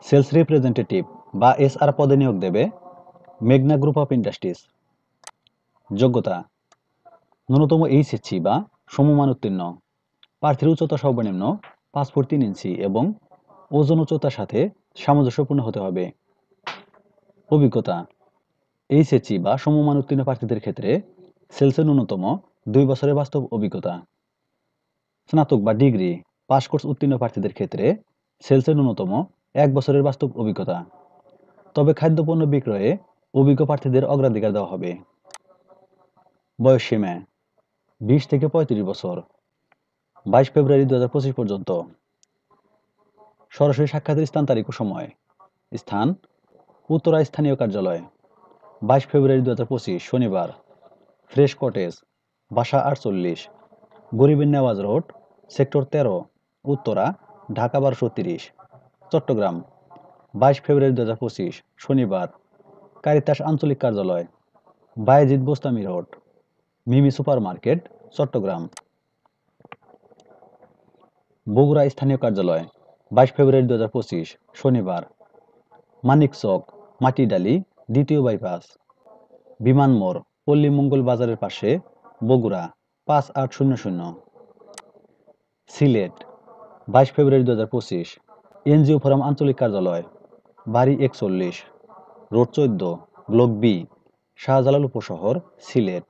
Sales representative বা SR পদে নিয়োগ দেবে মেঘনা গ্রুপ অফ ইন্ডাস্ট্রিজ। যোগ্যতা: ন্যূনতম এইচএসসি বা সমমান উত্তীর্ণ, প্রার্থীর উচ্চতা সর্বনিম্ন 5 ফুট 3 ইঞ্চি এবং ওজন উচ্চতার সাথে সামঞ্জস্যপূর্ণ হতে হবে। অভিজ্ঞতা: এইচএসসি বা সমমান উত্তীর্ণ প্রার্থীদের ক্ষেত্রে সেলসের ন্যূনতম 2 বছরের বাস্তব অভিজ্ঞতা। স্নাতক বা ডিগ্রি পাস কোর্স উত্তীর্ণ প্রার্থীদের ক্ষেত্রে সেলসের ন্যূনতম 1 বছরের বাস্তব অভিজ্ঞতা। তবে খাদ্যপণ্য বিক্রয়ে অভিজ্ঞ প্রার্থীদের অগ্রাধিকার দেওয়া হবে। বয়সসীমা 20 থেকে 35 বছর, 22 ফেব্রুয়ারি 2025 পর্যন্ত। সরাসরি সাক্ষাতের স্থান, তারিখ ও সময়। স্থান: উত্তরা স্থানীয় কার্যালয়, 22 ফেব্রুয়ারি 2025 শনিবার, ফ্রেশ কটেজ, বাসা 48, গরিবের নেওয়াজ রোড, সেক্টর 13, উত্তরা, ঢাকা 1230। চট্টগ্রাম, 22 ফেব্রুয়ারি 2025 শনিবার, কারিতাস আঞ্চলিক কার্যালয়, বায়েজিদ বোস্তামি রোড, মিমি সুপার মার্কেট, চট্টগ্রাম। বগুড়া স্থানীয় কার্যালয়, 22 ফেব্রুয়ারি 2025 শনিবার, মানিক চক, মাটিডালি, দ্বিতীয় বাইপাস, বিমান মোড়, পল্লী মঙ্গল বাজারের পাশে, বগুড়া 5800। সিলেট, 22 ফেব্রুয়ারি 2025 এনজিও ফোরাম আঞ্চলিক কার্যালয়, বাড়ি 41, road 14, block B, Shahjalal Upashahar, Sylhet.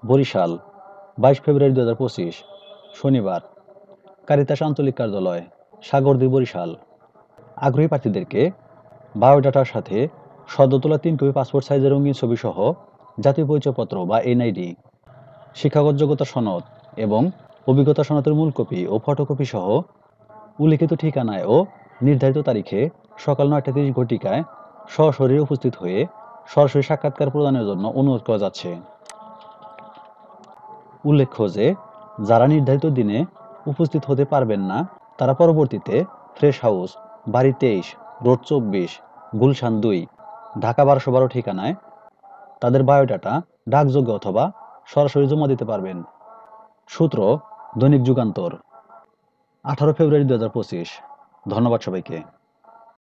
Barishal, 22 ফেব্রুয়ারি 2025 শনিবার, কারিতাস আঞ্চলিক কার্যালয়, সাগরদী, বরিশাল। আগ্রহী প্রার্থীদেরকে বায়োডাটার সাথে সদ্য তোলা 3 কপি পাসপোর্ট সাইজের রঙিন ছবি সহ জাতীয় পরিচয়পত্র বা এনআইডি, শিক্ষাগত যোগ্যতা সনদ এবং অভিজ্ঞতা সনদের মূল কপি ও ফটোকপি সহ উল্লিখিত ঠিকানায় ও নির্ধারিত তারিখে সকাল 9টা 30 ঘটিকায় সশরীরে উপস্থিত হয়ে সরাসরি সাক্ষাৎকার প্রদানের জন্য অনুরোধ করা যাচ্ছে। উল্লেখ্য যে যারা নির্ধারিত দিনে উপস্থিত হতে পারবেন না তারা পরবর্তীতে ফ্রেশ হাউস, বাড়ি 23, রোড 24, গুলশান 2, ঢাকা 1212 ঠিকানায় তাদের বায়োডাটা ডাকযোগে অথবা সরাসরি জমা দিতে পারবেন। সূত্র: দৈনিক যুগান্তর, 18 ফেব্রুয়ারি 2025। ধন্যবাদ সবাইকে।